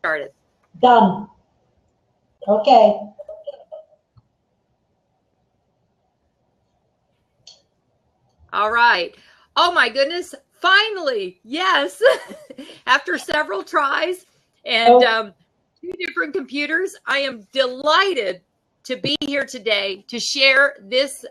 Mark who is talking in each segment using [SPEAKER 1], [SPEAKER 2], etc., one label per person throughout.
[SPEAKER 1] started.
[SPEAKER 2] Done. Okay.
[SPEAKER 1] All right. Oh my goodness. Finally. Yes. After several tries and 2 different computers, I am delighted to be here today to share this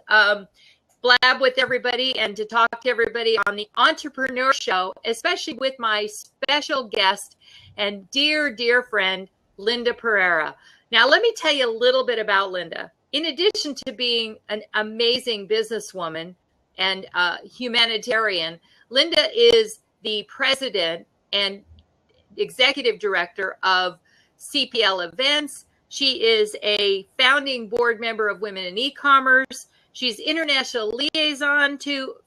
[SPEAKER 1] blab with everybody and to talk to everybody on the Entrepreneur Show, especially with my special guest and dear, dear friend, Linda Pereira. Now, let me tell you a little bit about Linda. In addition to being an amazing businesswoman and humanitarian, Linda is the president and executive director of CPL Events. She is a founding board member of Women in E-Commerce. She's international liaison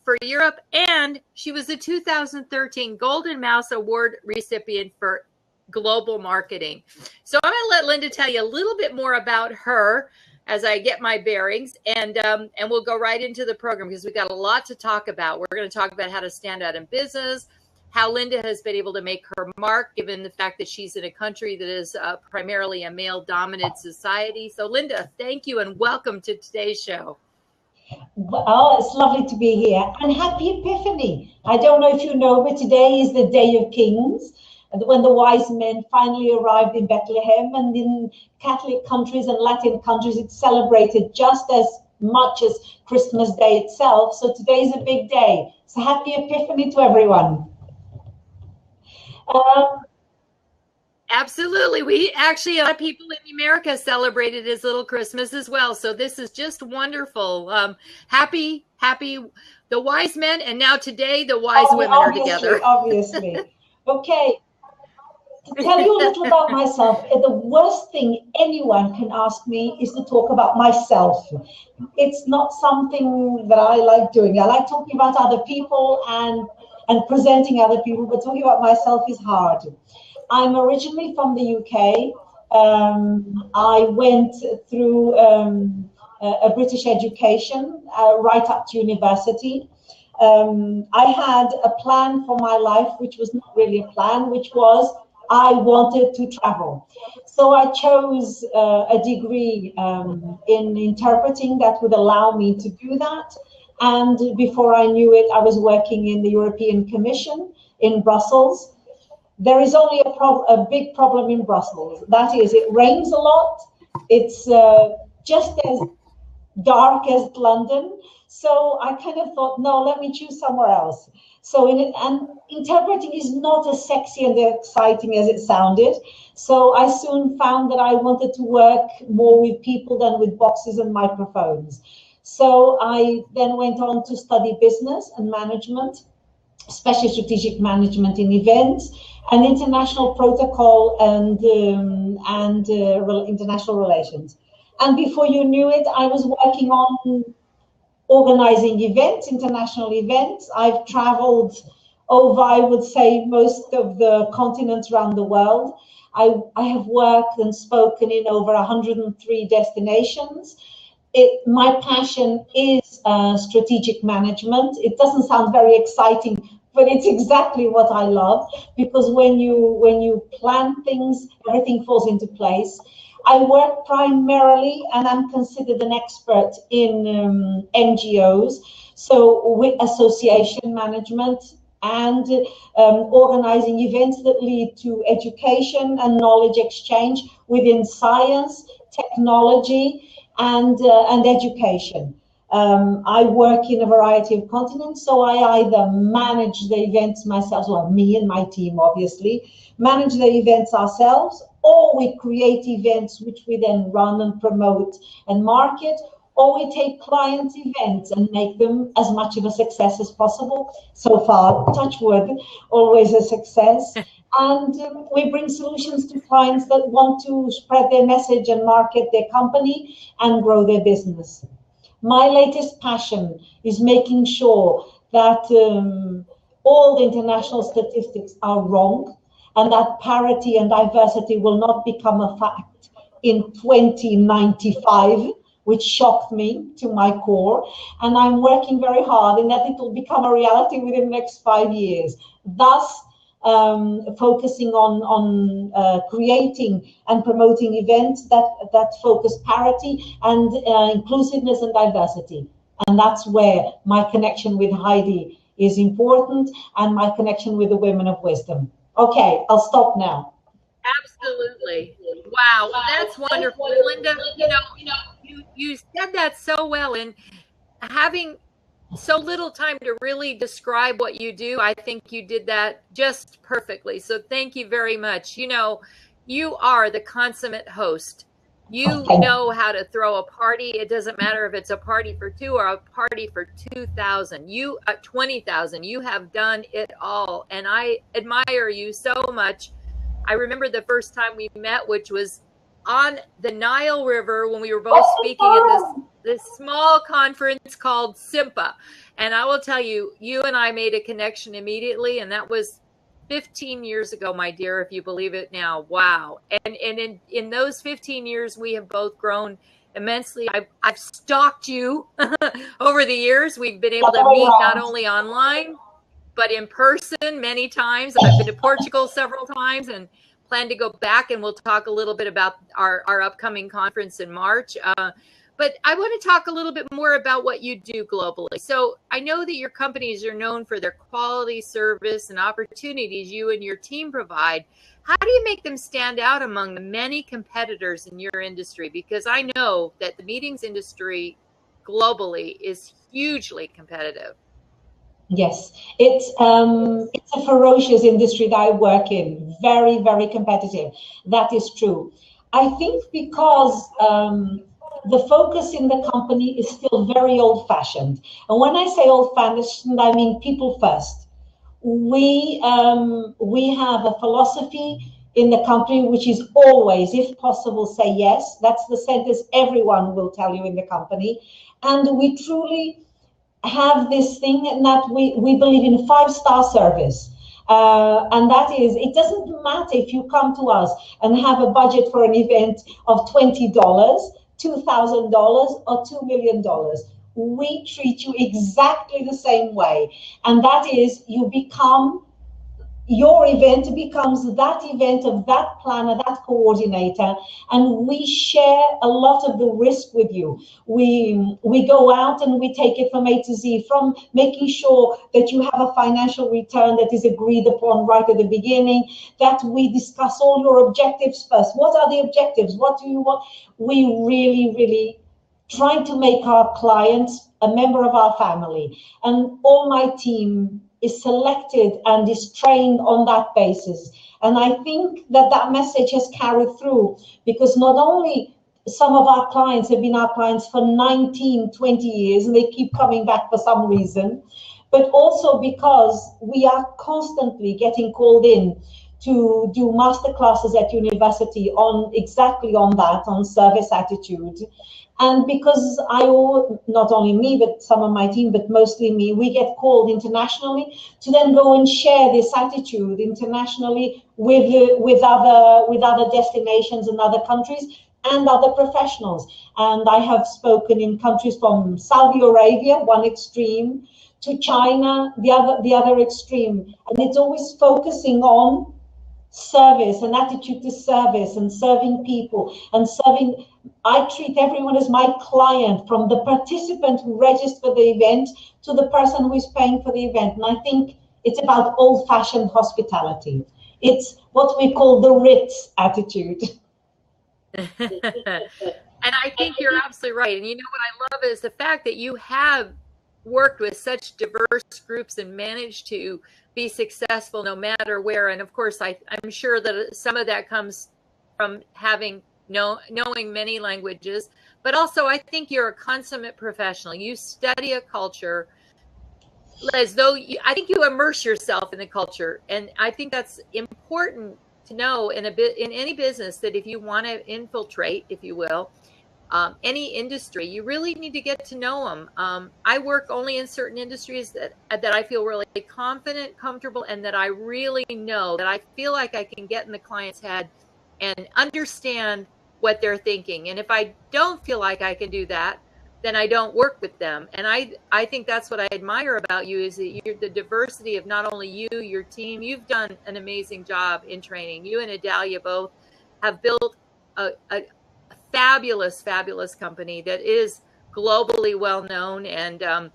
[SPEAKER 1] for Europe, and she was the 2013 Golden Mouse Award recipient for global marketing. So I'm going to let Linda tell you a little bit more about her as I get my bearings, and we'll go right into the program because we've got a lot to talk about. We're going to talk about how to stand out in business, how Linda has been able to make her mark given the fact that she's in a country that is primarily a male-dominant society. So Linda, thank you and welcome to today's show.
[SPEAKER 2] Oh, it's lovely to be here. And happy Epiphany. I don't know if you know, but today is the Day of Kings, when the wise men finally arrived in Bethlehem. And in Catholic countries and Latin countries, it's celebrated just as much as Christmas Day itself. So today is a big day. So happy Epiphany to everyone.
[SPEAKER 1] Absolutely. We actually, a lot of people in America celebrated his little Christmas as well. So this is just wonderful. Happy the wise men. And now today the wise women are together.
[SPEAKER 2] Obviously. Okay. To tell you a little about myself, the worst thing anyone can ask me is to talk about myself. It's not something that I like doing. I like talking about other people and presenting other people, but talking about myself is hard. I'm originally from the UK. I went through a British education right up to university. I had a plan for my life, which was not really a plan, which was I wanted to travel. So I chose a degree in interpreting that would allow me to do that. And before I knew it, I was working in the European Commission in Brussels. There is only a big problem in Brussels. That is, it rains a lot. It's just as dark as London. So I kind of thought, no, let me choose somewhere else. So and interpreting is not as sexy and exciting as it sounded. So I soon found that I wanted to work more with people than with boxes and microphones. So I then went on to study business and management, especially strategic management in events, and international protocol and international relations. And before you knew it, I was working on organizing events, international events. I've traveled over, I would say, most of the continents around the world. I have worked and spoken in over 103 destinations. My passion is strategic management. It doesn't sound very exciting, but it's exactly what I love, because when you plan things, everything falls into place. I work primarily, and I'm considered an expert in NGOs, so with association management and organizing events that lead to education and knowledge exchange within science, technology, and education. I work in a variety of continents, so I either manage the events myself, well, me and my team obviously, manage the events ourselves, or we create events which we then run and promote and market, or we take clients' events and make them as much of a success as possible. So far, touch wood, always a success. And we bring solutions to clients that want to spread their message and market their company and grow their business. My latest passion is making sure that all the international statistics are wrong, and that parity and diversity will not become a fact in 2095, which shocked me to my core. And I'm working very hard in that it will become a reality within the next 5 years. Thus, focusing on creating and promoting events that focus parity and inclusiveness and diversity. And that's where my connection with Heidi is important, and my connection with the Women of Wisdom. Okay, I'll stop now.
[SPEAKER 1] Absolutely. Wow, that's wonderful, Linda. You said that so well, and having so little time to really describe what you do, I think you did that just perfectly. So thank you very much. You are the consummate host. You know how to throw a party. It doesn't matter if it's a party for 2 or a party for 2,000. 20,000. You have done it all, and I admire you so much. I remember the first time we met, which was on the Nile River when we were both speaking at this small conference called SIMPA. And I will tell you, you and I made a connection immediately, and that was 15 years ago, my dear, if you believe it now. Wow. And in those 15 years, we have both grown immensely. I've stalked you over the years. We've been able to meet not only online, but in person many times. I've been to Portugal several times and plan to go back, and we'll talk a little bit about our upcoming conference in March. But I want to talk a little bit more about what you do globally. So I know that your companies are known for their quality service and opportunities you and your team provide. How do you make them stand out among the many competitors in your industry? Because I know that the meetings industry globally is hugely competitive.
[SPEAKER 2] Yes, it's a ferocious industry that I work in. Very, very competitive. That is true. I think because the focus in the company is still very old-fashioned. And when I say old-fashioned, I mean people first. We have a philosophy in the company which is always, if possible, say yes. That's the sentence everyone will tell you in the company. And we truly have this thing that we believe in 5-star service. And that is, it doesn't matter if you come to us and have a budget for an event of $20, $2,000 or $2 million. We treat you exactly the same way. And that is, your event becomes that event of that planner, that coordinator, and we share a lot of the risk with you. We go out and we take it from A to Z, from making sure that you have a financial return that is agreed upon right at the beginning, that we discuss all your objectives first. What are the objectives? What do you want? We really, really try to make our clients a member of our family. And all my team is selected and is trained on that basis. And I think that message has carried through, because not only some of our clients have been our clients for 19, 20 years, and they keep coming back for some reason, but also because we are constantly getting called in to do master classes at university on exactly on that, on service attitude. And because not only me, but some of my team, but mostly me, we get called internationally to then go and share this attitude internationally with other destinations and other countries and other professionals. And I have spoken in countries from Saudi Arabia, one extreme, to China, the other extreme. And it's always focusing on service and attitude to service and serving people and serving. I treat everyone as my client, from the participant who registered for the event to the person who is paying for the event. And I think it's about old-fashioned hospitality. It's what we call the Ritz attitude.
[SPEAKER 1] And I think you're absolutely right. And you know what I love is the fact that you have worked with such diverse groups and managed to be successful no matter where. And of course, I'm sure that some of that comes from knowing many languages, but also I think you're a consummate professional. You study a culture as though I think you immerse yourself in the culture. And I think that's important to know in any business, that if you want to infiltrate, if you will, any industry, you really need to get to know them. I work only in certain industries that I feel really confident, comfortable, and that I really know, that I feel like I can get in the client's head and understand what they're thinking. And if I don't feel like I can do that, then I don't work with them. And I think that's what I admire about you, is that you're the diversity of not only you, your team. You've done an amazing job in training. You and Adalia both have built a fabulous, fabulous company that is globally well known. And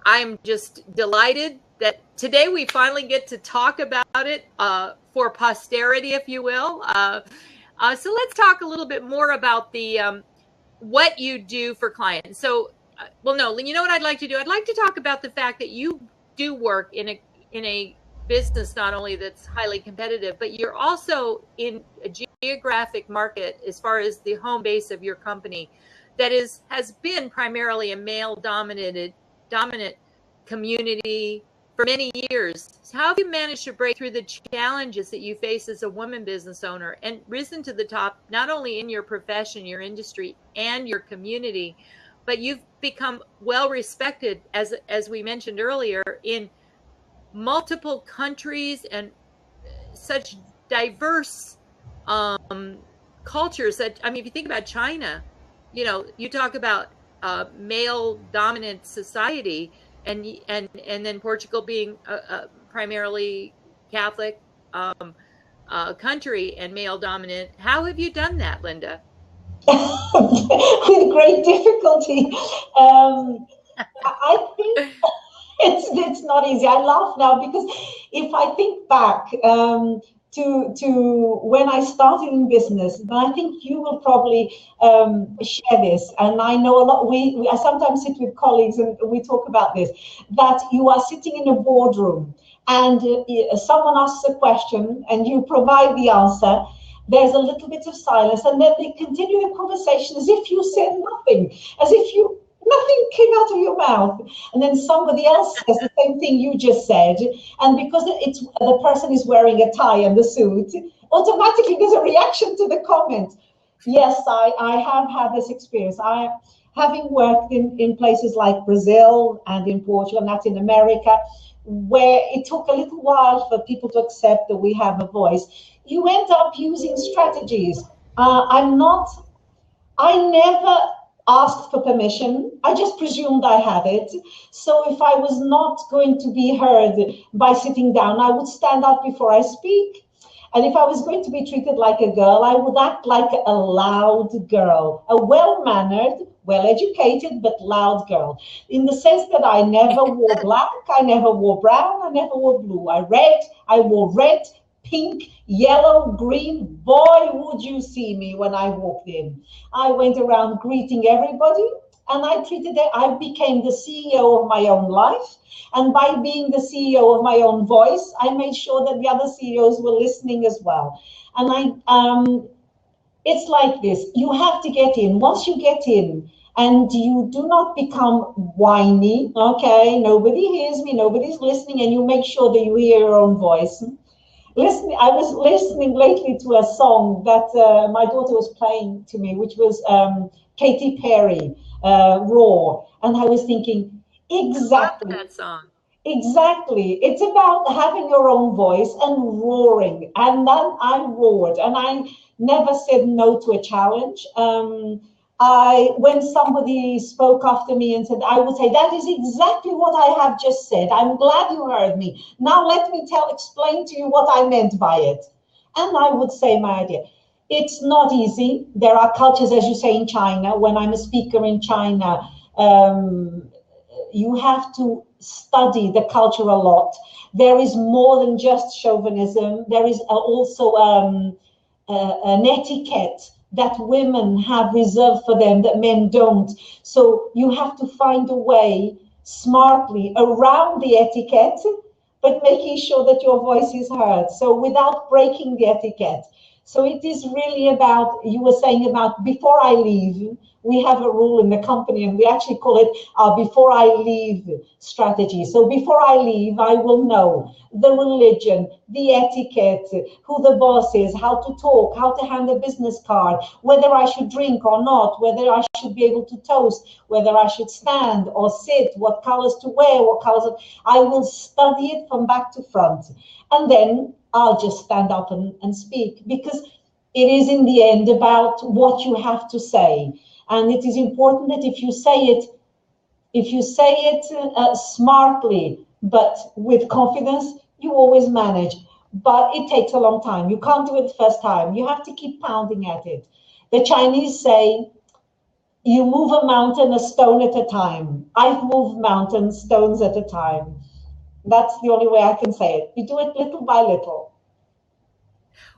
[SPEAKER 1] I'm just delighted that today we finally get to talk about it for posterity, if you will. So let's talk a little bit more about the what you do for clients. So, well, no, you know what I'd like to do? I'd like to talk about the fact that you do work in a business not only that's highly competitive, but you're also in a geographic market as far as the home base of your company that has been primarily a male dominant community for many years. So how have you managed to break through the challenges that you face as a woman business owner and risen to the top, not only in your profession, your industry, and your community, but you've become well respected, as we mentioned earlier, in multiple countries and such diverse cultures that, I mean, if you think about China, you know, you talk about male dominant society, and then Portugal being a primarily Catholic country and male dominant. How have you done that, Linda?
[SPEAKER 2] With great difficulty. I think it's not easy. I laugh now because if I think back to when I started in business, and I think you will probably share this, and I know a lot, I sometimes sit with colleagues and we talk about this, that you are sitting in a boardroom and someone asks a question and you provide the answer. There's a little bit of silence, and then they continue the conversation as if you said nothing, as if nothing came out of your mouth, and then somebody else says the same thing you just said, and because the person is wearing a tie and the suit, automatically there's a reaction to the comment. Yes, I have had this experience. Having worked in places like Brazil and in Portugal and Latin America, where it took a little while for people to accept that we have a voice, you end up using strategies. I never asked for permission. I just presumed I had it. So if I was not going to be heard by sitting down, I would stand up before I speak. And if I was going to be treated like a girl, I would act like a loud girl, a well-mannered, well-educated, but loud girl, in the sense that I never wore black, I never wore brown, I never wore blue. I wore red, pink, yellow, green. Boy, would you see me when I walked in. I went around greeting everybody, and I became the CEO of my own life. And by being the CEO of my own voice, I made sure that the other CEOs were listening as well. And it's like this. You have to get in. Once you get in, and you do not become whiny, okay, nobody hears me, nobody's listening, and you make sure that you hear your own voice. I was listening lately to a song that my daughter was playing to me, which was Katy Perry, Roar. And I was thinking, exactly.
[SPEAKER 1] I love that song.
[SPEAKER 2] Exactly. It's about having your own voice and roaring. And then I roared, and I never said no to a challenge. When somebody spoke after me and said, I would say, that is exactly what I have just said. I'm glad you heard me. Now let me explain to you what I meant by it. And I would say my idea. It's not easy. There are cultures, as you say, in China. When I'm a speaker in China, you have to study the culture a lot. There is more than just chauvinism. There is also an etiquette that women have reserved for them that men don't. So you have to find a way smartly around the etiquette, but making sure that your voice is heard. So without breaking the etiquette. So it is really about, you were saying about before I leave, we have a rule in the company, and we actually call it our before I leave strategy. So before I leave, I will know the religion, the etiquette, who the boss is, how to talk, how to hand a business card, whether I should drink or not, whether I should be able to toast, whether I should stand or sit, what colors to wear, what colors. I will study it from back to front. And then I'll just stand up and speak, because it is in the end about what you have to say. And it is important that if you say it smartly, but with confidence, you always manage. But it takes a long time. You can't do it the first time. You have to keep pounding at it. The Chinese say, you move a mountain a stone at a time. I've moved mountains stones at a time. That's the only way I can say it. You do it little by little.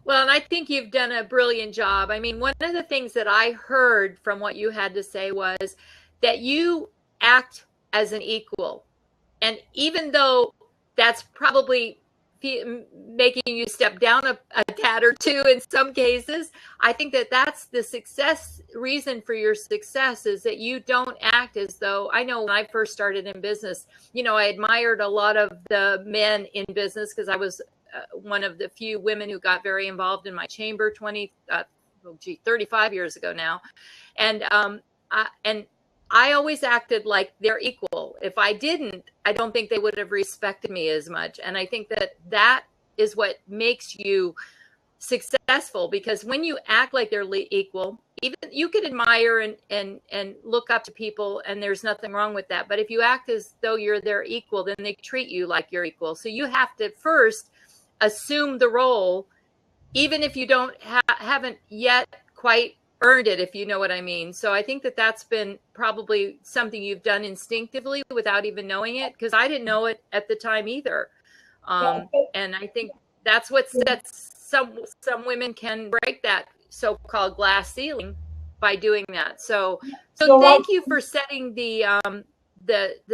[SPEAKER 1] Well, and I think you've done a brilliant job. I mean, one of the things that I heard from what you had to say was that you act as an equal. And even though that's probably making you step down a tad or two in some cases, I think that that's the reason for your success, is that you don't act as though, I know when I first started in business, you know, I admired a lot of the men in business because I was one of the few women who got very involved in my chamber 35 years ago now. And I always acted like they're equal. If I didn't, I don't think they would have respected me as much. And I think that that is what makes you successful, because when you act like they're equal, even you can admire and look up to people, and there's nothing wrong with that. But if you act as though you're their equal, then they treat you like you're equal. So you have to first assume the role, even if you don't haven't yet quite earned it, if you know what I mean. So I think that that's been probably something you've done instinctively without even knowing it, because I didn't know it at the time either. And I think that's what sets some women can break that so-called glass ceiling by doing that. So thank you for setting the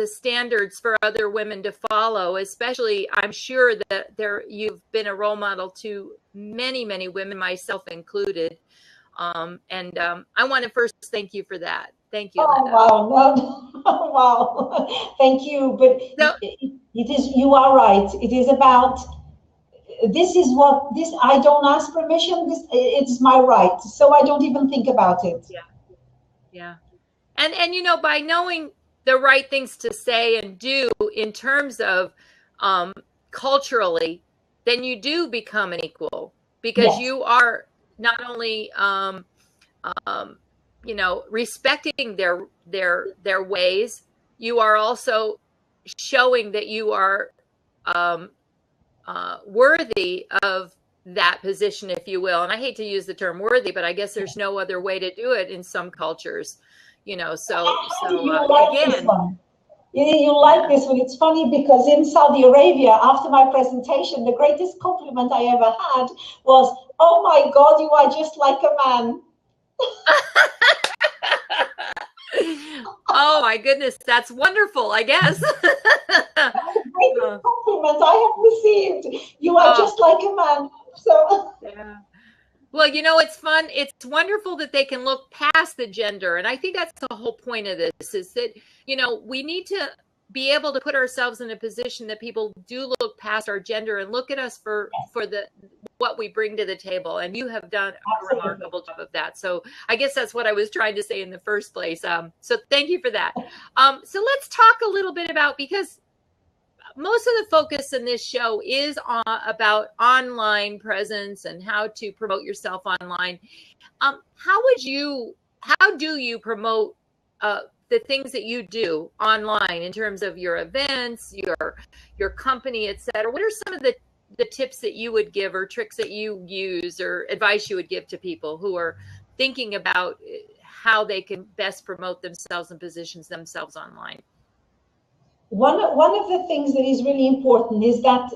[SPEAKER 1] standards for other women to follow, especially I'm sure that you've been a role model to many, many women, myself included. I want to first thank you for that. Thank you.
[SPEAKER 2] Oh, Linda. Wow. Wow. Thank you. But you are right. It is about, I don't ask permission. It's my right. So I don't even think about it.
[SPEAKER 1] Yeah. Yeah. And, you know, by knowing the right things to say and do in terms of, culturally, then you do become an equal, because you are not only, you know, respecting their ways, you are also showing that you are worthy of that position, if you will. And I hate to use the term worthy, but I guess there's no other way to do it in some cultures, you know. Again.
[SPEAKER 2] You like this one. It's funny because in Saudi Arabia, after my presentation, the greatest compliment I ever had was, "Oh my God, you are just like a man."
[SPEAKER 1] Oh my goodness, that's wonderful, I guess.
[SPEAKER 2] That's the greatest compliment I have received. You are just like a man. So
[SPEAKER 1] yeah. Well, you know, it's fun. It's wonderful that they can look past the gender. And I think that's the whole point of this, is that, you know, we need to be able to put ourselves in a position that people do look past our gender and look at us for what we bring to the table. And you have done a remarkable job of that. So I guess that's what I was trying to say in the first place. So thank you for that. So let's talk a little bit about, because most of the focus in this show is about online presence and how to promote yourself online. How do you promote the things that you do online in terms of your events, your company, etc.? What are some of the tips that you would give, or tricks that you use, or advice you would give to people who are thinking about how they can best promote themselves and position themselves online?
[SPEAKER 2] One of the things that is really important is that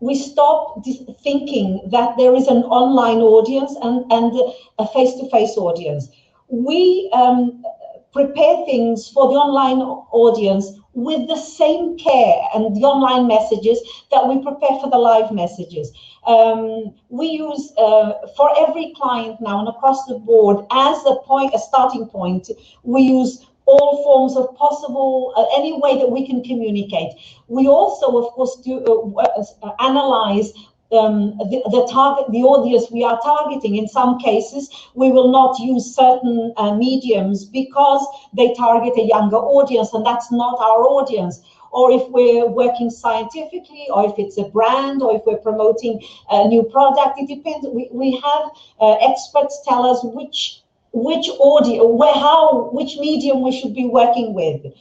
[SPEAKER 2] we stop thinking that there is an online audience and a face-to-face audience. We prepare things for the online audience with the same care and the online messages that we prepare for the live messages. We use, for every client now and across the board, as a starting point, we use all forms of possible, any way that we can communicate. We also, of course, do analyze the audience we are targeting. In some cases, we will not use certain mediums because they target a younger audience, and that's not our audience. Or if we're working scientifically, or if it's a brand, or if we're promoting a new product, it depends. We have experts tell us which which audio, which medium we should be working with.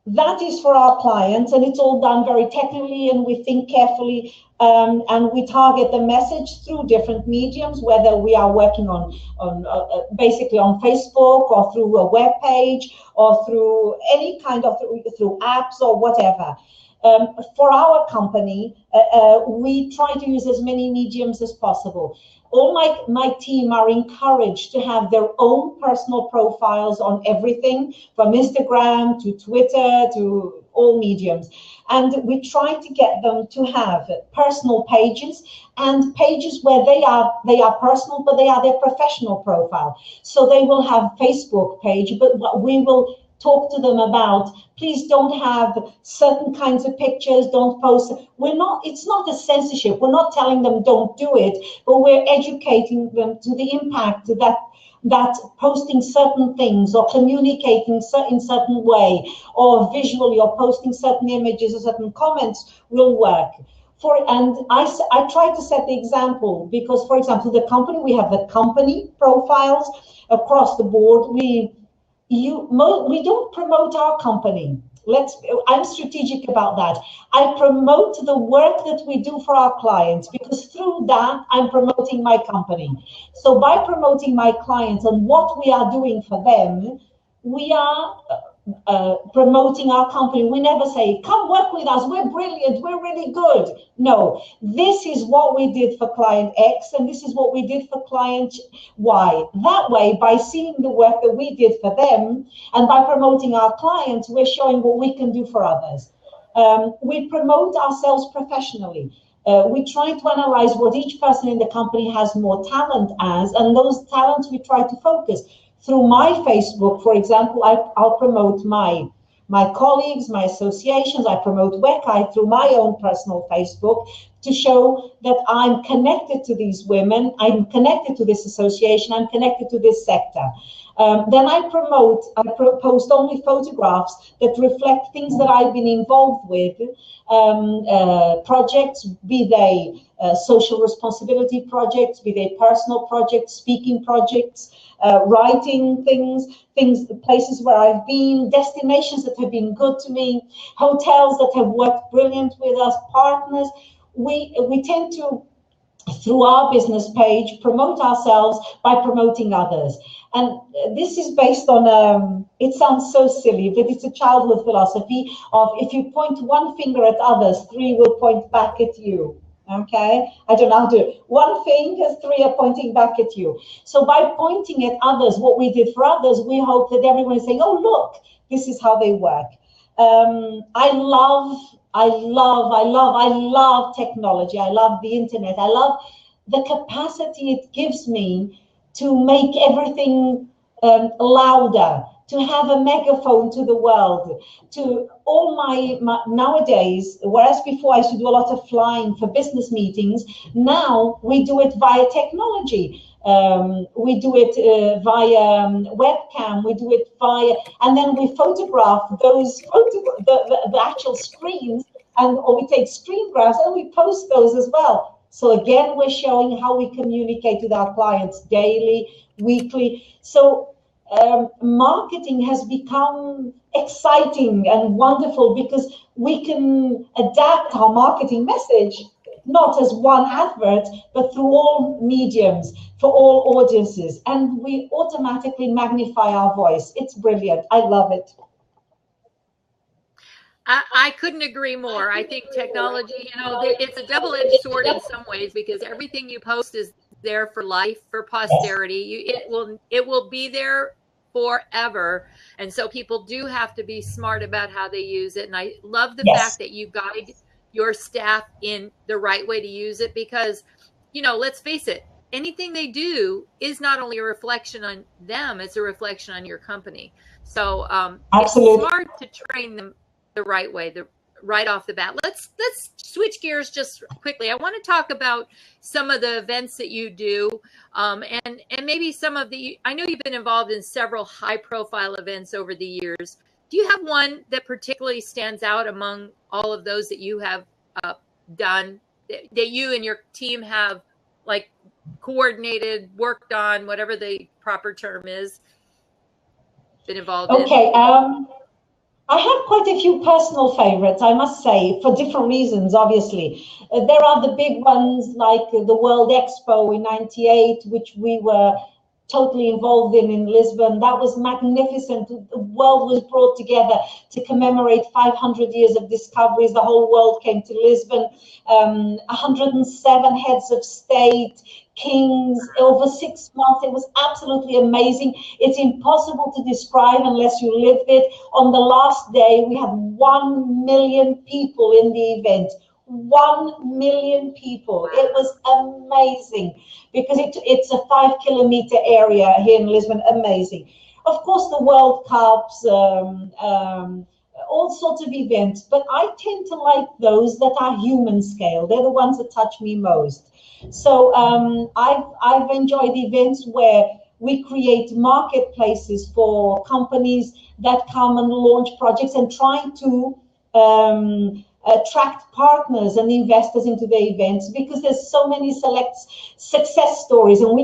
[SPEAKER 2] That is for our clients, and it's all done very technically, and we think carefully, and we target the message through different mediums, whether we are working on basically on Facebook or through a web page or through any kind of through apps or whatever. For our company, we try to use as many mediums as possible. All my team are encouraged to have their own personal profiles on everything, from Instagram to Twitter to all mediums. And we try to get them to have personal pages, and pages where they are personal, but they are their professional profile. So they will have Facebook page, but we will talk to them about, please don't have certain kinds of pictures, don't post. It's not a censorship. We're not telling them don't do it, but we're educating them to the impact that posting certain things or communicating in certain way or visually or posting certain images or certain comments will work. And I try to set the example because, for example, the company, we have the company profiles across the board. We don't promote our company. I'm strategic about that. I promote the work that we do for our clients, because through that I'm promoting my company. So by promoting my clients and what we are doing for them, we are promoting our company. We never say, come work with us, we're brilliant, we're really good. No, this is what we did for client X and this is what we did for client Y. That way, by seeing the work that we did for them and by promoting our clients, we're showing what we can do for others. We promote ourselves professionally. We try to analyze what each person in the company has more talent as, and those talents we try to focus. Through my Facebook, for example, I'll promote my colleagues, my associations. I promote WECI through my own personal Facebook to show that I'm connected to these women, I'm connected to this association, I'm connected to this sector. Then I post only photographs that reflect things that I've been involved with, projects, be they social responsibility projects, be they personal projects, speaking projects, writing things, places where I've been, destinations that have been good to me, hotels that have worked brilliant with us, partners. We tend to, through our business page, promote ourselves by promoting others. And this is based on, it sounds so silly, but it's a childhood philosophy of if you point one finger at others, three will point back at you. Okay, I don't know how to do it. One finger, three are pointing back at you. So by pointing at others, what we did for others, we hope that everyone is saying, oh, look, this is how they work. I love technology. I love the internet. I love the capacity it gives me to make everything louder, to have a megaphone to the world, to all my nowadays, whereas before I used to do a lot of flying for business meetings, now we do it via technology. We do it via webcam, we do it via, and then we photograph the actual screens, or we take screen grabs and we post those as well. So again, we're showing how we communicate with our clients daily, weekly. So marketing has become exciting and wonderful because we can adapt our marketing message, not as one advert, but through all mediums, for all audiences. And we automatically magnify our voice. It's brilliant. I love it.
[SPEAKER 1] I couldn't agree more. I think technology, it's a double-edged sword in some ways because everything you post is there for life, for posterity. It will be there forever. And so people do have to be smart about how they use it. And I love the fact that you guide your staff in the right way to use it because, let's face it, anything they do is not only a reflection on them, it's a reflection on your company. So it's smart to train them the right way, right off the bat. Let's switch gears just quickly. I want to talk about some of the events that you do, and maybe some of the. I know you've been involved in several high-profile events over the years. Do you have one that particularly stands out among all of those that you have done, that you and your team have like coordinated, worked on, whatever the proper term is, been involved in?
[SPEAKER 2] Okay. I have quite a few personal favorites, I must say, for different reasons, obviously. There are the big ones like the World Expo in '98, which we were totally involved in Lisbon. That was magnificent. The world was brought together to commemorate 500 years of discoveries. The whole world came to Lisbon. 107 heads of state, kings, over 6 months. It was absolutely amazing. It's impossible to describe unless you lived it. On the last day, we had 1 million people in the event. 1 million people. It was amazing because it's a 5-kilometer area here in Lisbon. Amazing. Of course, the World Cups, all sorts of events, but I tend to like those that are human scale. They're the ones that touch me most. So I've enjoyed events where we create marketplaces for companies that come and launch projects and try to attract partners and investors into the events, because there's so many select success stories. And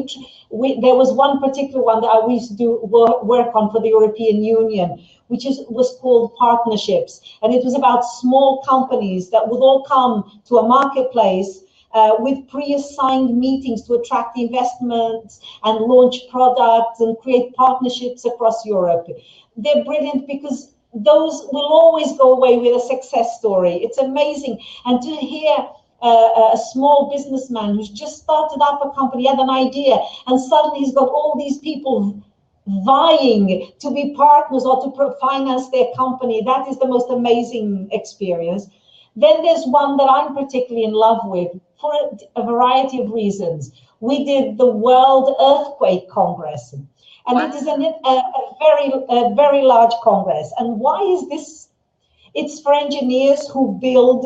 [SPEAKER 2] there was one particular one that I used to do work on for the European Union, which was called Partnerships. And it was about small companies that would all come to a marketplace with pre-assigned meetings to attract investments and launch products and create partnerships across Europe. They're brilliant because those will always go away with a success story. It's amazing. And to hear a small businessman who's just started up a company, had an idea, and suddenly he's got all these people vying to be partners or to finance their company, that is the most amazing experience. Then there's one that I'm particularly in love with for a variety of reasons. We did the World Earthquake Congress. And wow. It is a very large congress. And why is this? It's for engineers who build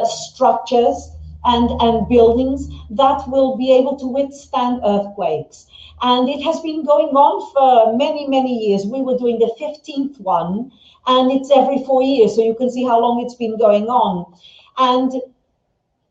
[SPEAKER 2] structures and buildings that will be able to withstand earthquakes. And it has been going on for many, many years. We were doing the 15th one, and it's every 4 years. So you can see how long it's been going on. And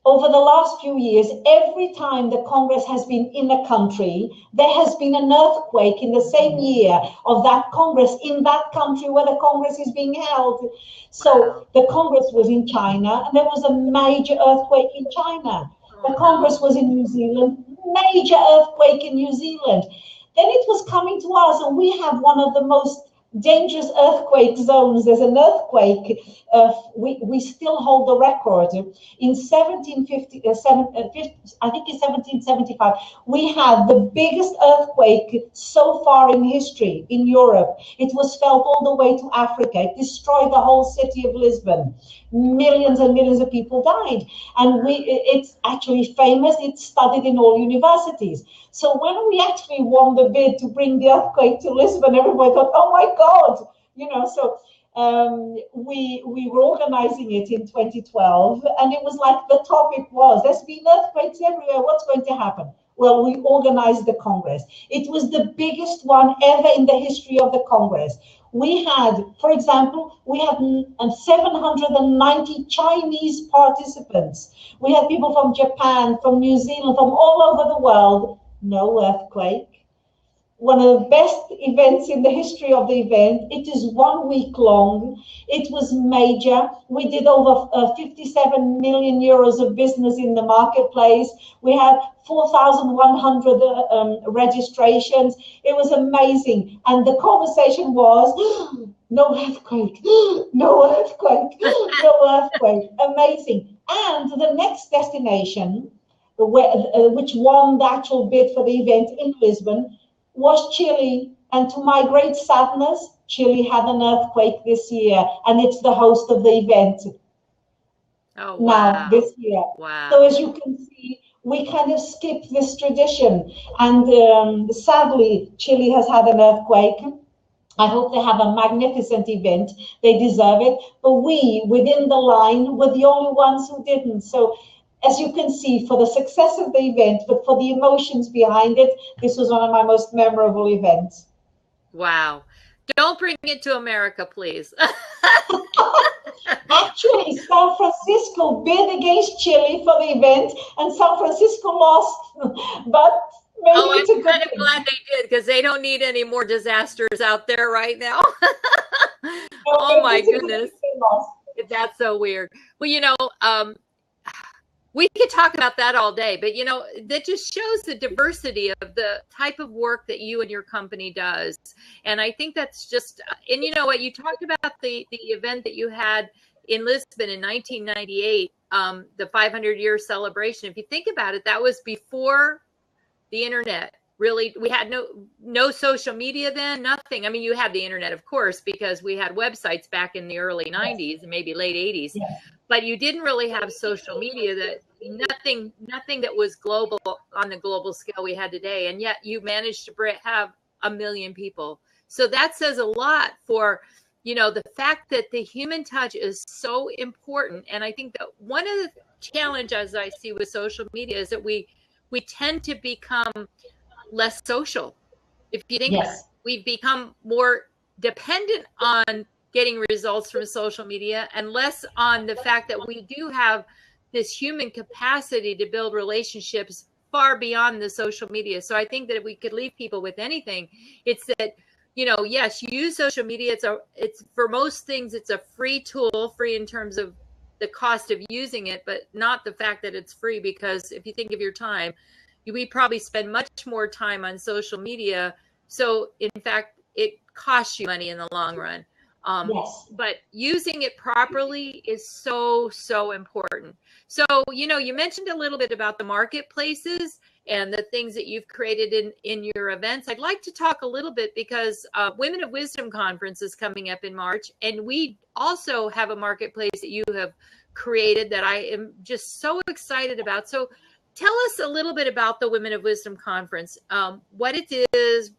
[SPEAKER 2] over the last few years, every time the Congress has been in a country, there has been an earthquake in the same year of that Congress in that country where the Congress is being held. So the Congress was in China, and there was a major earthquake in China. The Congress was in New Zealand, major earthquake in New Zealand. Then it was coming to us, and we have one of the most dangerous earthquake zones. There's an earthquake. We still hold the record. In 1775, we had the biggest earthquake so far in history in Europe. It was felt all the way to Africa. It destroyed the whole city of Lisbon. Millions and millions of people died. And it's actually famous. It's studied in all universities. So when we actually won the bid to bring the earthquake to Lisbon, everybody thought, oh my God, so we were organizing it in 2012, and it was like the topic was, there's been earthquakes everywhere, what's going to happen? Well, we organized the Congress. It was the biggest one ever in the history of the Congress. We had, for example, 790 Chinese participants. We had people from Japan, from New Zealand, from all over the world. No earthquake. One of the best events in the history of the event. It is 1 week long. It was major. We did over 57 million euros of business in the marketplace. We had 4,100 registrations. It was amazing. And the conversation was, no earthquake, no earthquake, no earthquake. Amazing. And the next destination, which won the actual bid for the event in Lisbon, was Chile. And to my great sadness, Chile had an earthquake this year, and it's the host of the event.
[SPEAKER 1] Oh, wow.
[SPEAKER 2] Now this year.
[SPEAKER 1] Wow.
[SPEAKER 2] So as you can see, we kind of skipped this tradition, and sadly, Chile has had an earthquake. I hope they have a magnificent event. They deserve it. But we, within the line, were the only ones who didn't. So as you can see, for the success of the event, but for the emotions behind it, this was one of my most memorable events.
[SPEAKER 1] Wow. Don't bring it to America, please.
[SPEAKER 2] Actually, San Francisco bid against Chile for the event, and San Francisco lost. But maybe it's a good
[SPEAKER 1] kind of
[SPEAKER 2] thing.
[SPEAKER 1] glad they did, because they don't need any more disasters out there right now.
[SPEAKER 2] So
[SPEAKER 1] Oh my
[SPEAKER 2] it's a good
[SPEAKER 1] goodness.
[SPEAKER 2] thing they lost.
[SPEAKER 1] That's so weird. Well, we could talk about that all day, but that just shows the diversity of the type of work that you and your company does. And I think that's just, and you know what, you talked about the event that you had in Lisbon in 1998, the 500-year celebration. If you think about it, that was before the internet. Really, we had no social media then, nothing. I mean, you had the internet, of course, because we had websites back in the early 90s and maybe late 80s.
[SPEAKER 2] Yes.
[SPEAKER 1] But you didn't really have social media, that nothing that was global on the global scale we had today. And yet you managed to have 1 million people. So that says a lot for, the fact that the human touch is so important. And I think that one of the challenges I see with social media is that we tend to become less social. If you think about it, we've become more dependent on getting results from social media and less on the fact that we do have this human capacity to build relationships far beyond the social media. So I think that if we could leave people with anything, it's that, yes, you use social media. It's for most things, it's a free tool, free in terms of the cost of using it, but not the fact that it's free, because if you think of your time, we probably spend much more time on social media. So in fact, it costs you money in the long run.
[SPEAKER 2] Yes.
[SPEAKER 1] But using it properly is so, so important. So, you mentioned a little bit about the marketplaces and the things that you've created in your events. I'd like to talk a little bit, because Women of Wisdom Conference is coming up in March, and we also have a marketplace that you have created that I am just so excited about. So tell us a little bit about the Women of Wisdom Conference, what it is,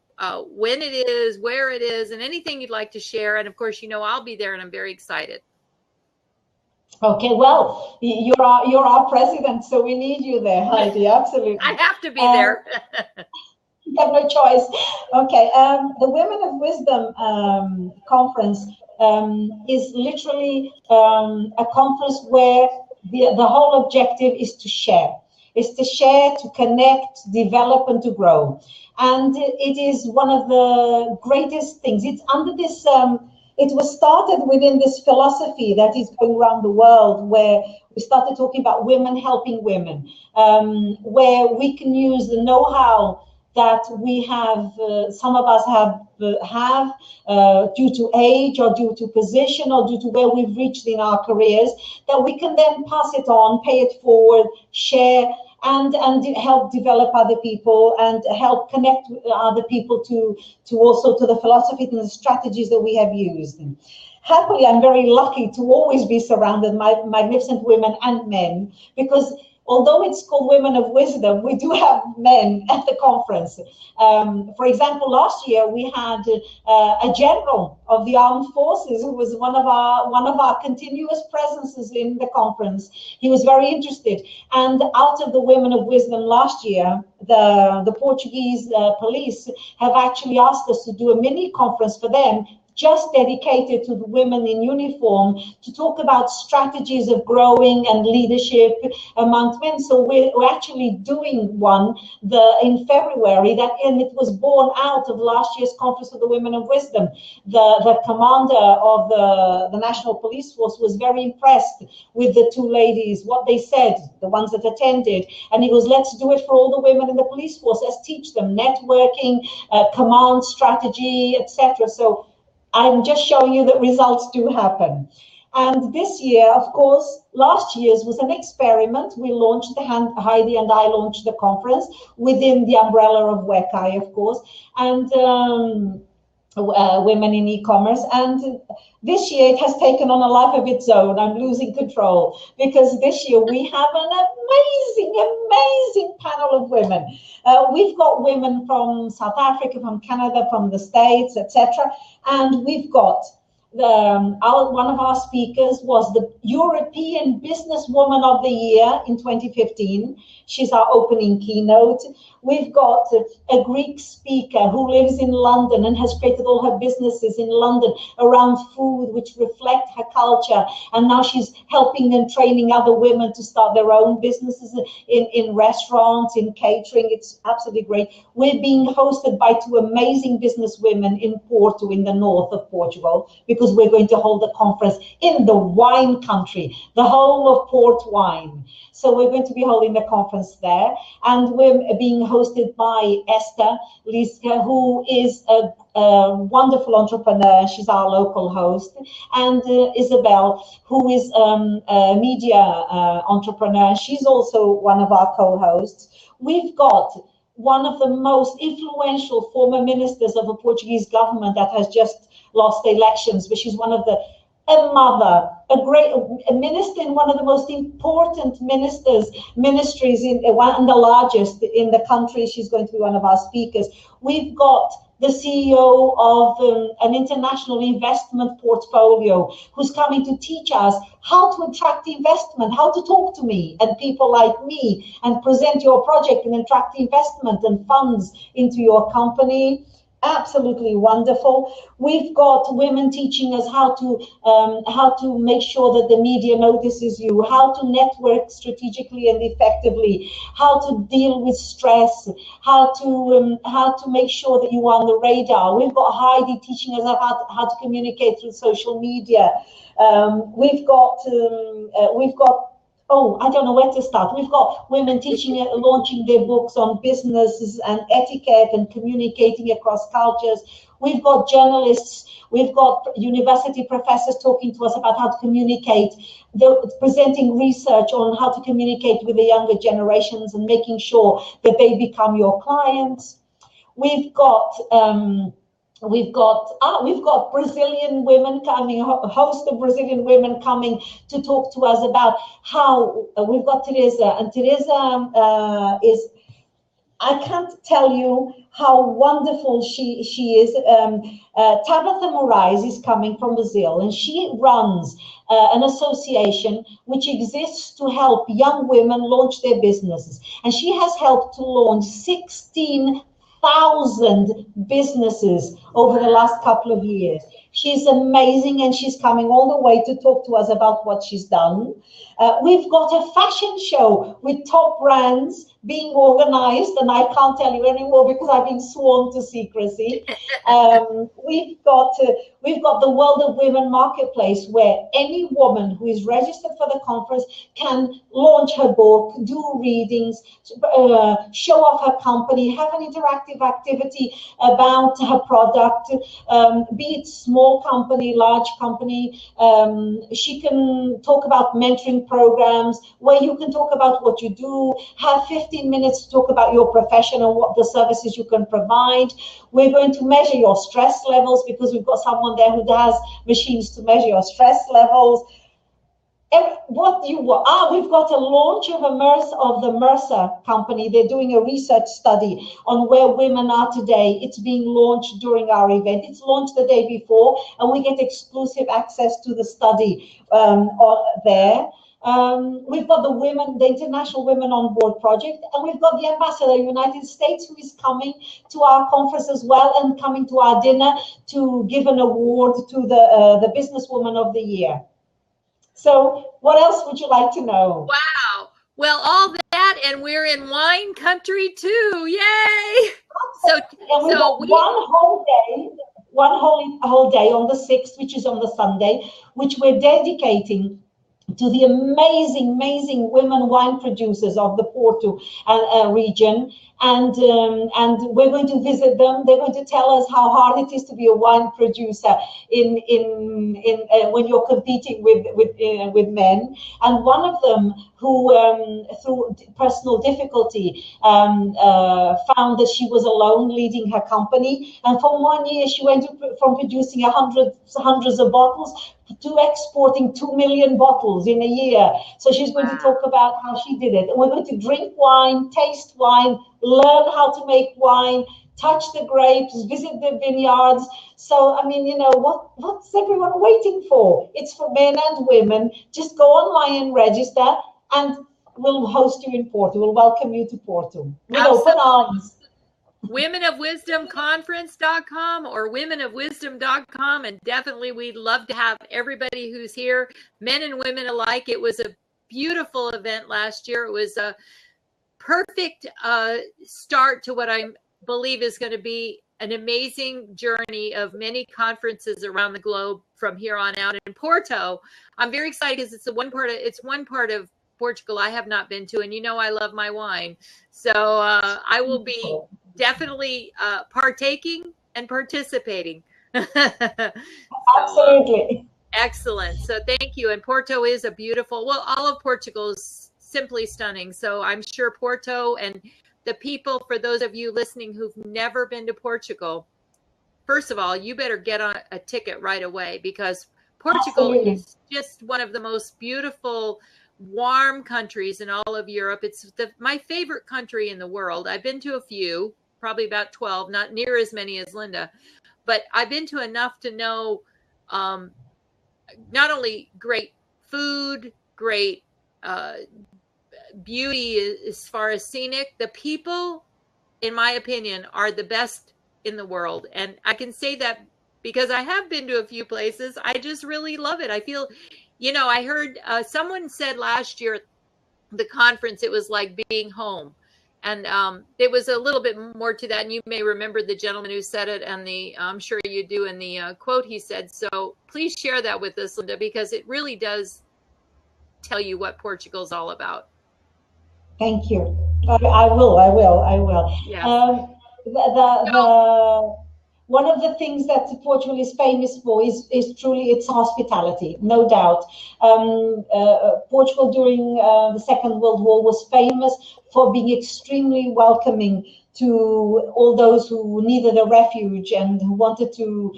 [SPEAKER 1] when it is, where it is, and anything you'd like to share. And of course, I'll be there, and I'm very excited.
[SPEAKER 2] Okay, well, you're our president, so we need you there, Heidi. Absolutely.
[SPEAKER 1] I have to be there.
[SPEAKER 2] You have no choice. Okay, the Women of Wisdom Conference is literally a conference where the whole objective is to share. Is to share, to connect, develop, and to grow. And it is one of the greatest things. It's under this, it was started within this philosophy that is going around the world, where we started talking about women helping women, where we can use the know-how that we have, some of us have due to age or due to position or due to where we've reached in our careers, that we can then pass it on, pay it forward, share, and help develop other people and help connect other people to also to the philosophies and the strategies that we have used. Happily, I'm very lucky to always be surrounded by magnificent women and men, because although it's called Women of Wisdom, we do have men at the conference. For example, last year we had a general of the armed forces who was one of our continuous presences in the conference. He was very interested. And out of the Women of Wisdom last year, the Portuguese police have actually asked us to do a mini conference for them, just dedicated to the women in uniform, to talk about strategies of growing and leadership amongst men. So we're actually doing one in February, and it was born out of last year's conference of the Women of Wisdom. The commander of the National Police Force was very impressed with the two ladies, what they said, the ones that attended, and he goes, let's do it for all the women in the police force. Let's teach them networking, command strategy, etc. So I'm just showing you that results do happen. And this year, of course, last year's was an experiment. We launched Heidi and I launched the conference within the umbrella of WECI, of course, and Women in E-commerce. And this year it has taken on a life of its own. I'm losing control, because this year we have an amazing panel of women. We've got women from South Africa, from Canada, from the States, etc. And we've got one of our speakers was the European Businesswoman of the Year in 2015. She's our opening keynote. We've got a Greek speaker who lives in London and has created all her businesses in London around food, which reflect her culture. And now she's helping and training other women to start their own businesses in restaurants, in catering. It's absolutely great. We're being hosted by two amazing businesswomen in Porto, in the north of Portugal, because we're going to hold a conference in the wine country, the home of port wine. So we're going to be holding the conference there, and we're being hosted by Esther Liska, who is a wonderful entrepreneur. She's our local host, and Isabel, who is a media entrepreneur. She's also one of our co-hosts. We've got one of the most influential former ministers of the Portuguese government that has just lost elections, but she's one of a mother, a minister in one of the most important ministries and the largest in the country. She's going to be one of our speakers. We've got the CEO of an international investment portfolio who's coming to teach us how to attract investment, how to talk to me and people like me and present your project and attract investment and funds into your company. Absolutely wonderful. We've got women teaching us how to make sure that the media notices you, how to network strategically and effectively, how to deal with stress, how to make sure that you are on the radar. We've got Heidi teaching us how to communicate through social media. We've got oh, I don't know where to start. We've got women teaching, launching their books on businesses and etiquette and communicating across cultures. We've got journalists. We've got university professors talking to us about how to communicate. They're presenting research on how to communicate with the younger generations and making sure that they become your clients. We've got Brazilian women coming, a host of Brazilian women coming to talk to us about how we've got Teresa, and Teresa is, I can't tell you how wonderful she is. Tabitha Moraes is coming from Brazil, and she runs an association which exists to help young women launch their businesses, and she has helped to launch 16,000 businesses over the last couple of years. She's amazing, and she's coming all the way to talk to us about what she's done. We've got a fashion show with top brands being organized, and I can't tell you anymore because I've been sworn to secrecy. We've got the World of Women Marketplace, where any woman who is registered for the conference can launch her book, do readings, show off her company, have an interactive activity about her product, be it small company, large company. She can talk about mentoring programs where you can talk about what you do, have 15 minutes to talk about your profession and what the services you can provide. We're going to measure your stress levels because we've got someone there who has machines to measure your stress levels. We've got a launch of the Mercer company. They're doing a research study on where women are today. It's being launched during our event. It's launched the day before, and we get exclusive access to the study there. We've got the International Women on Board project, and we've got the Ambassador of the United States, who is coming to our conference as well and coming to our dinner to give an award to the Businesswoman of the Year. So what else would you like to know?
[SPEAKER 1] Wow. Well, all that, and we're in wine country too. Yay. So
[SPEAKER 2] one whole day on the 6th, which is on the Sunday, which we're dedicating to the amazing women wine producers of the Porto region, and we're going to visit them. They're going to tell us how hard it is to be a wine producer when you're competing with men. And one of them, who through personal difficulty found that she was alone leading her company, and for 1 year she went from producing hundreds of bottles to exporting 2 million bottles in a year. So she's going to talk about how she did it. And we're going to drink wine, taste wine, learn how to make wine, touch the grapes, visit the vineyards. So, I mean, you know, what's everyone waiting for? It's for men and women. Just go online and register, and we'll host you in Porto. We'll welcome you to Porto with open arms.
[SPEAKER 1] womenofwisdomconference.com or womenofwisdom.com, and definitely we'd love to have everybody who's here, men and women alike. It was a beautiful event last year. It was a perfect start to what I believe is going to be an amazing journey of many conferences around the globe from here on out. In Porto, I'm very excited because it's one part of Portugal I have not been to, and you know I love my wine, so I will be definitely partaking and participating.
[SPEAKER 2] Absolutely.
[SPEAKER 1] Excellent. So thank you. And Porto is a beautiful, well, all of Portugal is simply stunning. So I'm sure Porto and the people, for those of you listening who've never been to Portugal, first of all, you better get on a ticket right away, because Portugal is just one of the most beautiful, warm countries in all of Europe. It's my favorite country in the world. I've been to a few, probably about 12, not near as many as Linda, but I've been to enough to know not only great food, great beauty as far as scenic, the people, in my opinion, are the best in the world. And I can say that because I have been to a few places. I just really love it. I feel, you know, I heard someone said last year at the conference, it was like being home. And it was a little bit more to that. And you may remember the gentleman who said it, and I'm sure you do, in the quote he said. So please share that with us, Linda, because it really does tell you what Portugal's all about.
[SPEAKER 2] Thank you. I will.
[SPEAKER 1] Yes.
[SPEAKER 2] One of the things that Portugal is famous for is truly its hospitality, no doubt. Portugal during the Second World War was famous for being extremely welcoming to all those who needed a refuge and who wanted to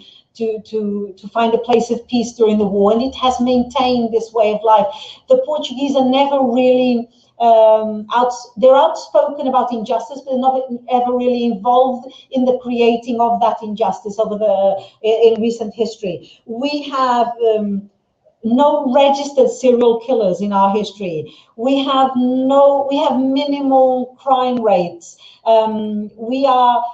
[SPEAKER 2] find a place of peace during the war. And it has maintained this way of life. The Portuguese are never really they're outspoken about injustice, but they're not ever really involved in the creating of that injustice in recent history. We have no registered serial killers in our history. We have minimal crime rates. We are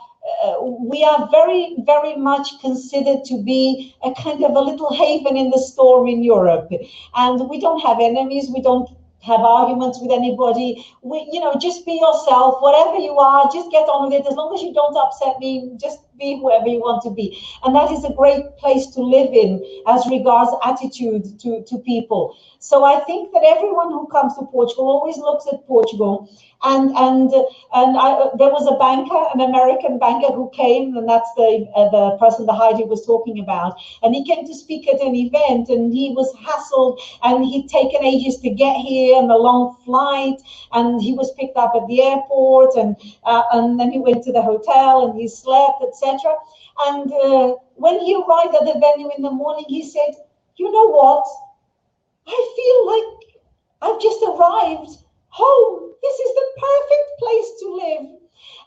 [SPEAKER 2] very, very much considered to be a kind of a little haven in the storm in Europe, and we don't have enemies. We don't have arguments with anybody. Just be yourself, whatever you are, just get on with it. As long as you don't upset me, just be whoever you want to be. And that is a great place to live in as regards attitude to people. So I think that everyone who comes to Portugal always looks at Portugal. And there was a banker, an American banker, who came, and that's the person that Heidi was talking about. And he came to speak at an event, and he was hassled, and he'd taken ages to get here, and a long flight, and he was picked up at the airport, and then he went to the hotel, and he slept, etc. And when he arrived at the venue in the morning, he said, "You know what? I feel like I've just arrived home. This is the perfect place to live."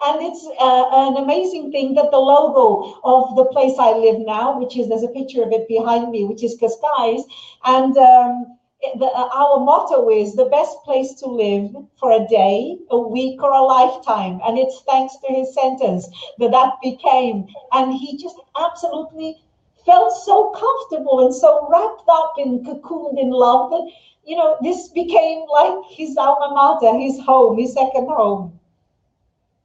[SPEAKER 2] And it's an amazing thing that the logo of the place I live now, there's a picture of it behind me, which is Cascais, and our motto is the best place to live for a day, a week, or a lifetime. And it's thanks to his sentence that became, and he just absolutely felt so comfortable and so wrapped up and cocooned in love that, this became like his alma mater, his home, his second home.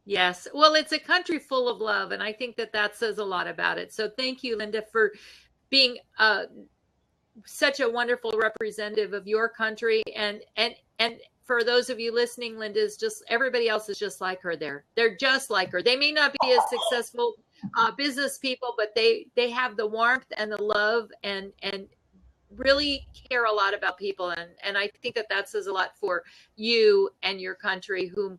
[SPEAKER 1] Yes. Well, it's a country full of love, and I think that says a lot about it. So thank you, Linda, for being such a wonderful representative of your country. And for those of you listening, Linda's everybody else is just like her there. They're just like her. They may not be as successful business people, but they have the warmth and the love and really care a lot about people. And I think that says a lot for you and your country, whom,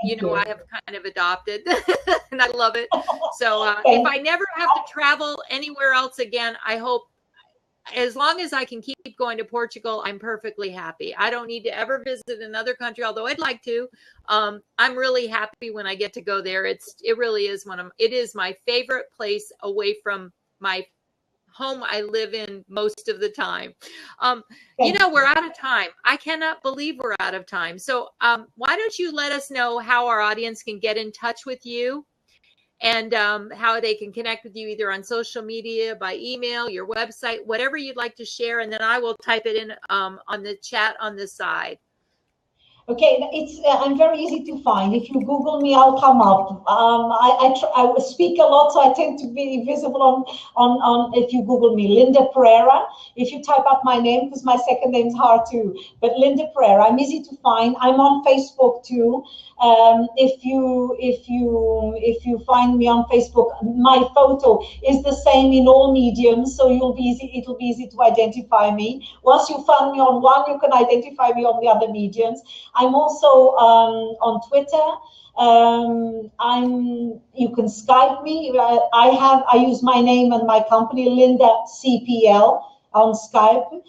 [SPEAKER 1] I have kind of adopted and I love it. So if I never have to travel anywhere else again, I hope as long as I can keep going to Portugal, I'm perfectly happy. I don't need to ever visit another country, although I'd like to. I'm really happy when I get to go there. It really is it is my favorite place away from my home I live in most of the time. We're out of time. I cannot believe we're out of time. So why don't you let us know how our audience can get in touch with you, and how they can connect with you either on social media, by email, your website, whatever you'd like to share. And then I will type it in on the chat on the side.
[SPEAKER 2] Okay, I'm very easy to find. If you Google me, I'll come up. I speak a lot, so I tend to be visible on if you Google me, Linda Pereira. If you type up my name, because my second name's hard too, but Linda Pereira, I'm easy to find. I'm on Facebook too. If you find me on Facebook, my photo is the same in all mediums, so it'll be easy to identify me. Once you find me on one, you can identify me on the other mediums. I'm also on Twitter. You can Skype me. I use my name and my company, Linda CPL, on Skype.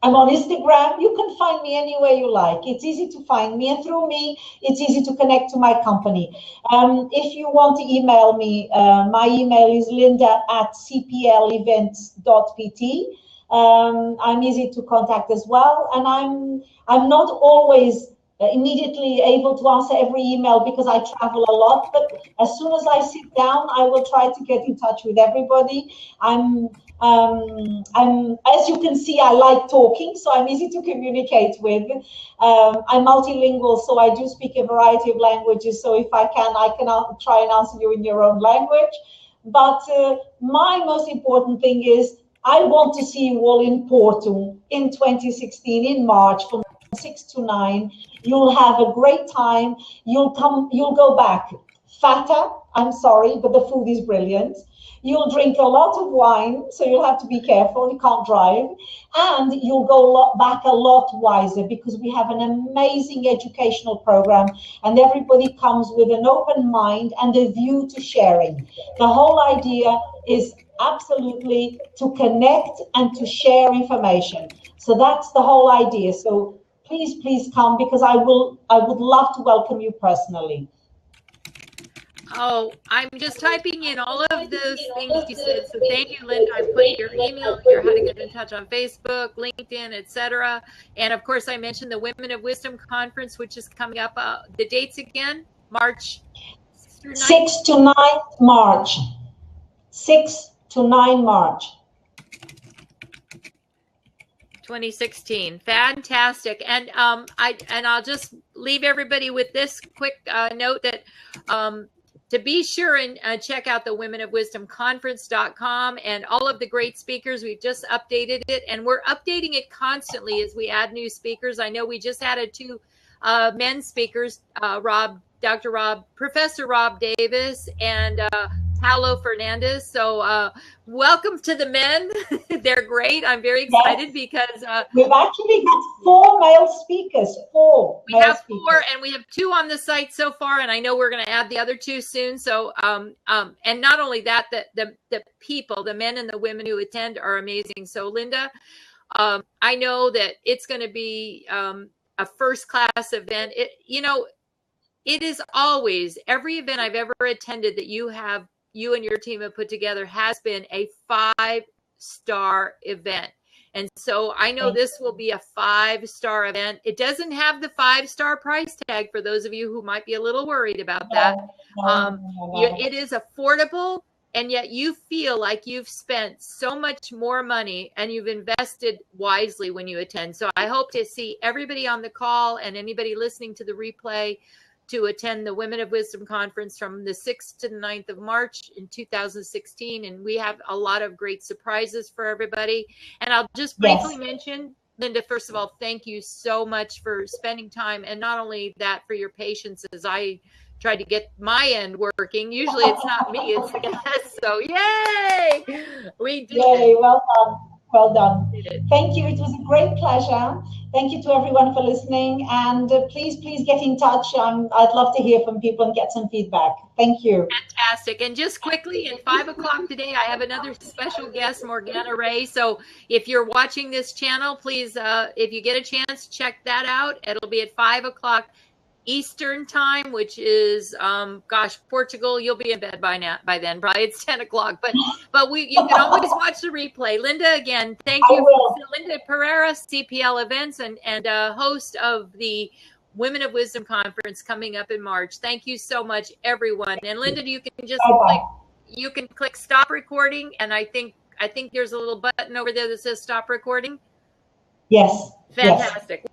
[SPEAKER 2] I'm on Instagram. You can find me anywhere you like. It's easy to find me, and through me, it's easy to connect to my company. If you want to email me, my email is linda@cplevents.pt. I'm easy to contact as well, and I'm not always immediately able to answer every email because I travel a lot, but as soon as I sit down, I will try to get in touch with everybody. As you can see, I like talking, so I'm easy to communicate with. I'm multilingual, so I do speak a variety of languages, so if I can try and answer you in your own language. But my most important thing is I want to see you all in Porto in 2016, in March, from 6 to 9. You'll have a great time. You'll go back fatter. I'm sorry, but the food is brilliant. You'll drink a lot of wine, so you'll have to be careful. You can't drive. And you'll go back a lot wiser, because we have an amazing educational program, and everybody comes with an open mind and a view to sharing. The whole idea is absolutely to connect and to share information. So that's the whole idea. So please come, because I would love to welcome you personally.
[SPEAKER 1] Oh, I'm just typing in all of those things you said. So thank you, Linda. I put your email, your how to get in touch on Facebook, LinkedIn, etc. And of course, I mentioned the Women of Wisdom Conference, which is coming up. The dates again, March
[SPEAKER 2] 6 to 9 March. 6 to 9 March.
[SPEAKER 1] 2016. Fantastic. And I'll just leave everybody with this quick note that to be sure and check out the Women of Wisdom Conference.com and all of the great speakers. We've just updated it, and we're updating it constantly as we add new speakers. I know we just added 2 men speakers, Professor Rob Davis and Paulo Fernandez. So welcome to the men. They're great. I'm very excited because
[SPEAKER 2] we've actually got 4 male speakers.
[SPEAKER 1] We have 4, and we have 2 on the site so far, and I know we're going to add the other 2 soon. So and not only that, the people, the men and the women who attend are amazing. So Linda, I know that it's going to be a first-class event. It is always, every event I've ever attended that you and your team have put together has been a 5-star event. And so I know this will be a 5-star event. It doesn't have the 5-star price tag for those of you who might be a little worried about that. It is affordable, and yet you feel like you've spent so much more money and you've invested wisely when you attend. So I hope to see everybody on the call and anybody listening to the replay to attend the Women of Wisdom Conference from the 6th to the 9th of March in 2016. And we have a lot of great surprises for everybody. And I'll just briefly mention, Linda, first of all, thank you so much for spending time. And not only that, for your patience as I tried to get my end working. Usually it's not me, it's the guests. So yay! We did.
[SPEAKER 2] Yay, well done. Well done. Thank you. It was a great pleasure. Thank you to everyone for listening. And please get in touch. I'd love to hear from people and get some feedback. Thank you.
[SPEAKER 1] Fantastic. And just quickly, at 5 o'clock today, I have another special guest, Morgana Ray. So if you're watching this channel, please, if you get a chance, check that out. It'll be at 5 o'clock Eastern time, which is, gosh, Portugal, you'll be in bed by then. Probably it's 10 o'clock, but you can always watch the replay. Linda, again, thank you. Linda Pereira, CPL Events and host of the Women of Wisdom Conference coming up in March. Thank you so much, everyone. And Linda, you can just click stop recording. And I think there's a little button over there that says stop recording.
[SPEAKER 2] Yes.
[SPEAKER 1] Fantastic. Yes.